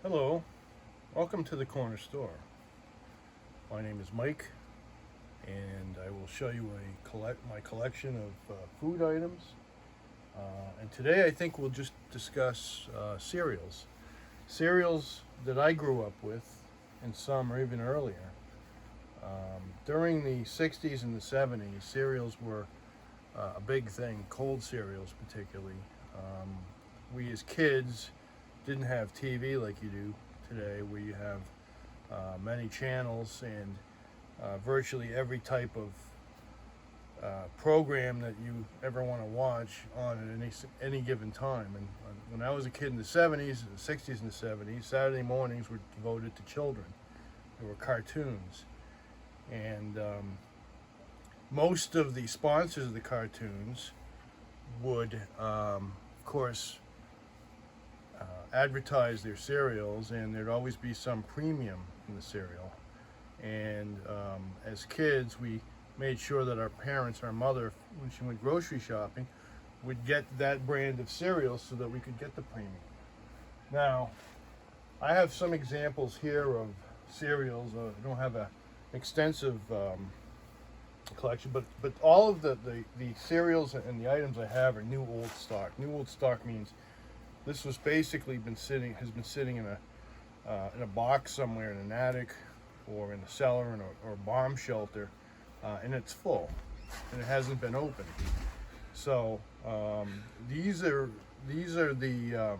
Hello, welcome to the corner store. My name is Mike, and I will show you my collection of food items. And today I think we'll just discuss cereals. Cereals that I grew up with, and some are even earlier. During the 60s and the 70s, cereals were a big thing, cold cereals particularly. We as kids didn't have TV like you do today, where you have many channels and virtually every type of program that you ever want to watch on at any given time. And when I was a kid in the 70s, the 60s and the 70s, Saturday mornings were devoted to children. There were cartoons. And most of the sponsors of the cartoons would, of course, advertise their cereals, and there'd always be some premium in the cereal. And as kids, we made sure that our parents, our mother, when she went grocery shopping, would get that brand of cereal so that we could get the premium. Now, I have some examples here of cereals. I don't have an extensive collection, but all of the cereals and the items I have are new old stock. New old stock means this was basically has been sitting in a box somewhere in an attic or in a cellar or a bomb shelter, and it's full and it hasn't been opened. So these are the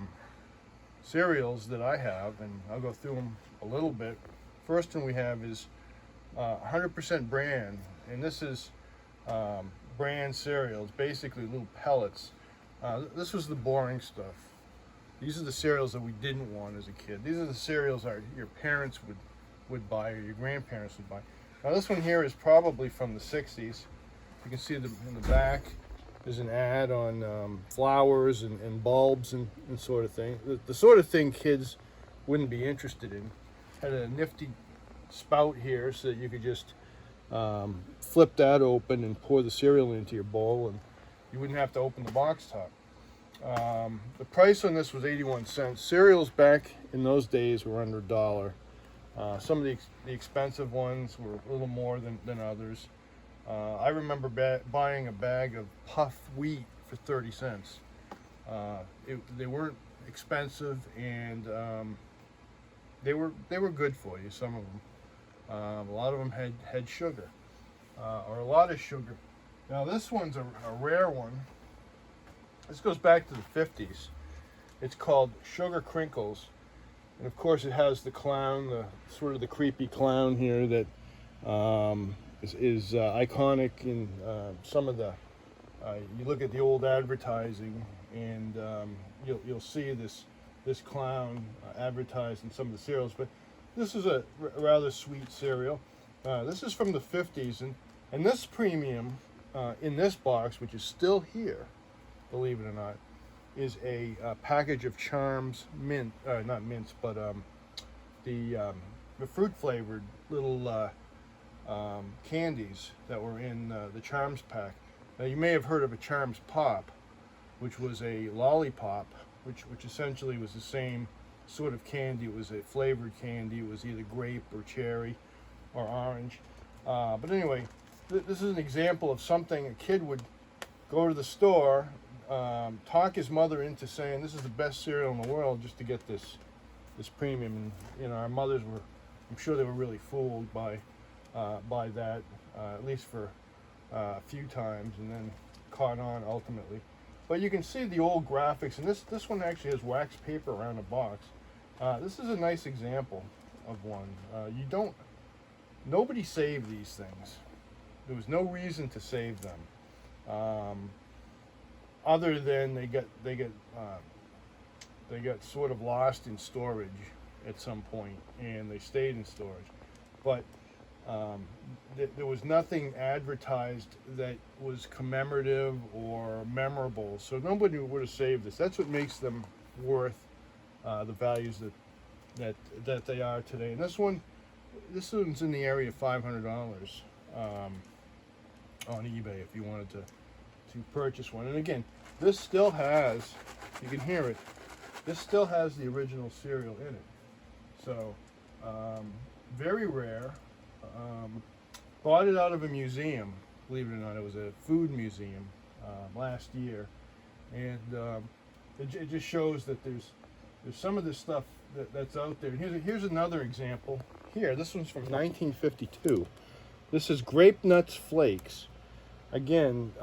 cereals that I have, and I'll go through them a little bit. First one we have is 100% bran, and this is bran cereals, basically little pellets. This was the boring stuff. These are the cereals that we didn't want as a kid. These are the cereals your parents would buy or your grandparents would buy. Now this one here is probably from the 60s. You can see in the back there's an ad on flowers and bulbs and sort of thing. The sort of thing kids wouldn't be interested in. Had a nifty spout here so that you could just flip that open and pour the cereal into your bowl, and you wouldn't have to open the box top. The price on this was 81 cents. Cereals back in those days were under $1. Some of the expensive ones were a little more than others. I remember buying a bag of puff wheat for 30 cents. They weren't expensive, and they were good for you, some of them. A lot of them had sugar, or a lot of sugar. Now this one's a rare one. This goes back to the 50s. It's called Sugar Crinkles. And of course it has the clown, the sort of the creepy clown here that is iconic in some of the, you look at the old advertising, and you'll see this clown advertised in some of the cereals. But this is a rather sweet cereal. This is from the 50s, and this premium in this box, which is still here, believe it or not, is a package of Charms mint, not mints, but the fruit flavored little candies that were in the Charms pack. Now you may have heard of a Charms Pop, which was a lollipop, which essentially was the same sort of candy. It was a flavored candy. It was either grape or cherry or orange. But anyway, this is an example of something a kid would go to the store, talk his mother into saying this is the best cereal in the world just to get this premium. And our mothers were, I'm sure they were really fooled by that, at least for a few times, and then caught on ultimately. But you can see the old graphics, and this one actually has wax paper around the box. This is a nice example of one. Nobody saved these things. There was no reason to save them. Other than they get sort of lost in storage at some point, and they stayed in storage. But there was nothing advertised that was commemorative or memorable, so nobody would have saved this. That's what makes them worth the values that they are today. And this one's in the area of $500 on eBay if you wanted to purchase one. And again, this still has, you can hear it, this still has the original cereal in it. So very rare. Bought it out of a museum, believe it or not. It was a food museum last year, and it just shows that there's some of this stuff that's out there. Here's another example. Here, this one's from 1952. This is Grape Nuts Flakes. Again,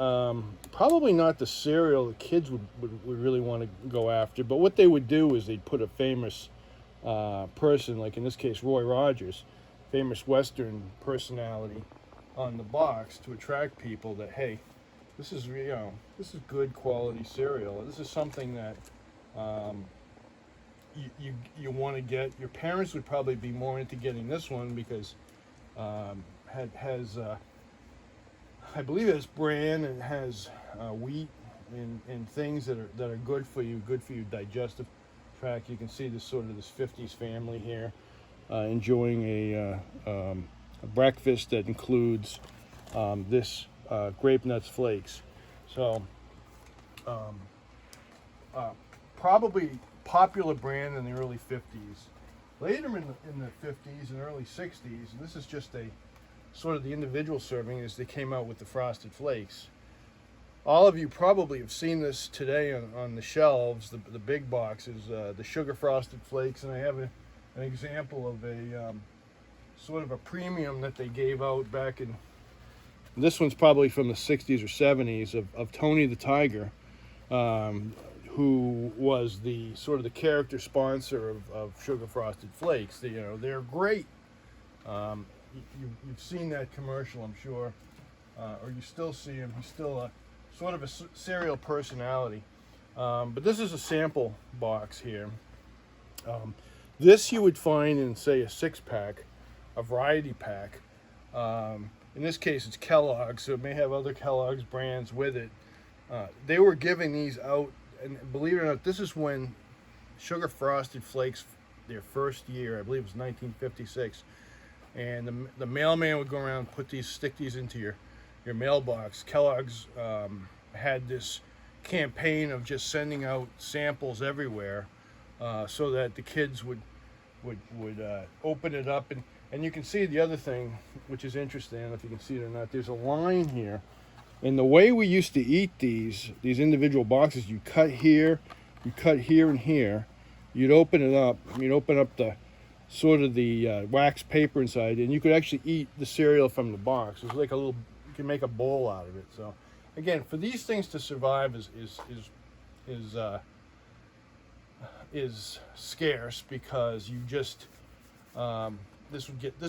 probably not the cereal the kids would really want to go after, but what they would do is they'd put a famous person, like in this case Roy Rogers, famous Western personality, on the box to attract people that, hey, this is this is good quality cereal. This is something that you want to get. Your parents would probably be more into getting this one because has I believe it has bran and has wheat and things that are good for you digestive tract. You can see this 50s family here enjoying a breakfast that includes this Grape Nuts Flakes. So probably popular brand in the early 50s. Later in the 50s and early 60s, and this is just a sort of the individual serving, as they came out with the Frosted Flakes. All of you probably have seen this today on the shelves, the big boxes, the Sugar Frosted Flakes, and I have an example of a sort of a premium that they gave out back in, this one's probably from the 60s or 70s, of Tony the Tiger, who was the sort of the character sponsor of Sugar Frosted Flakes. They're great. You've seen that commercial, I'm sure, or you still see him. He's still a sort of a cereal personality. But this is a sample box here. This you would find in, say, a 6-pack, a variety pack. In this case, it's Kellogg's, so it may have other Kellogg's brands with it. They were giving these out, and believe it or not, this is when Sugar Frosted Flakes, their first year, I believe it was 1956. And the mailman would go around and stick these into your mailbox. Kellogg's had this campaign of just sending out samples everywhere, so that the kids would open it up. And you can see the other thing, which is interesting. I don't know if you can see it or not. There's a line here. And the way we used to eat these individual boxes, you cut here and here. You'd open it up. You'd open up the sort of the wax paper inside, and you could actually eat the cereal from the box. It was like you can make a bowl out of it. So again, for these things to survive is scarce, because you just this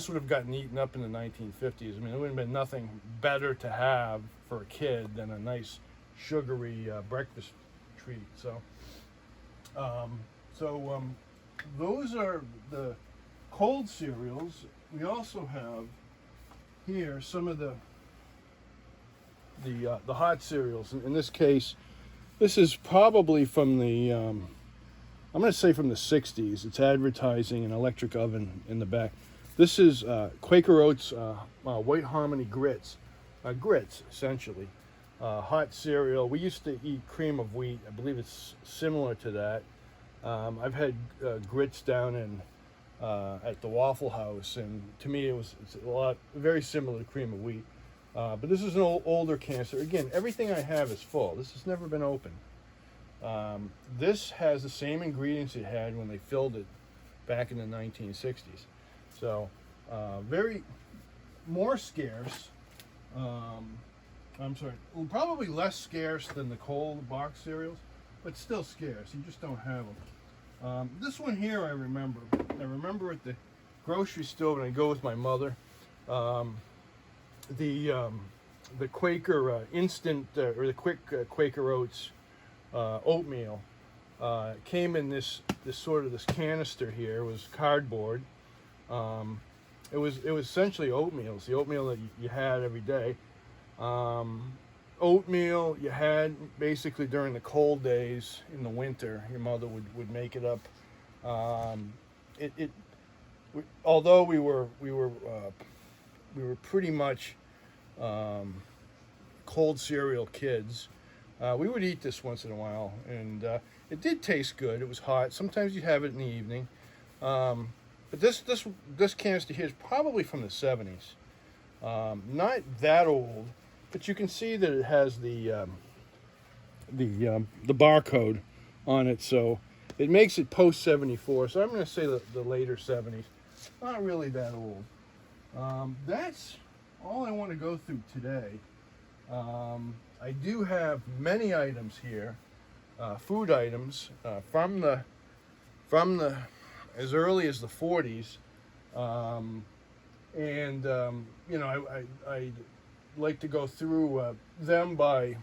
would have gotten eaten up in the 1950s. I mean, it would have been nothing better to have for a kid than a nice sugary breakfast treat. So those are the cold cereals. We also have here some of the hot cereals. In this case, this is probably from the I'm going to say from the 60s. It's advertising an electric oven in the back. This is Quaker Oats White Harmony grits. Grits, essentially. Hot cereal. We used to eat cream of wheat. I believe it's similar to that. I've had grits down at the Waffle House, and to me it's very similar to cream of wheat. But this is an older canister. Again, everything I have is full. This has never been opened. This has the same ingredients it had when they filled it back in the 1960s. So very more scarce. I'm sorry, probably less scarce than the cold box cereals, but still scarce. You just don't have them. This one here I remember at the grocery store when I go with my mother. The Quaker instant or the quick Quaker Oats oatmeal came in this canister here. It was cardboard. It was essentially oatmeal. It's the oatmeal that you had every day. Oatmeal you had basically during the cold days in the winter. Your mother would make it up. Although we were pretty much cold cereal kids, we would eat this once in a while, and it did taste good. It was hot. Sometimes you'd have it in the evening. But this canister here is probably from the 70s. Not that old, but you can see that it has the barcode on it, so it makes it post 74. So I'm going to say the later 70s. Not really that old. That's all I want to go through today. I do have many items here, food items from the as early as the 40s, and you know, I like to go through them by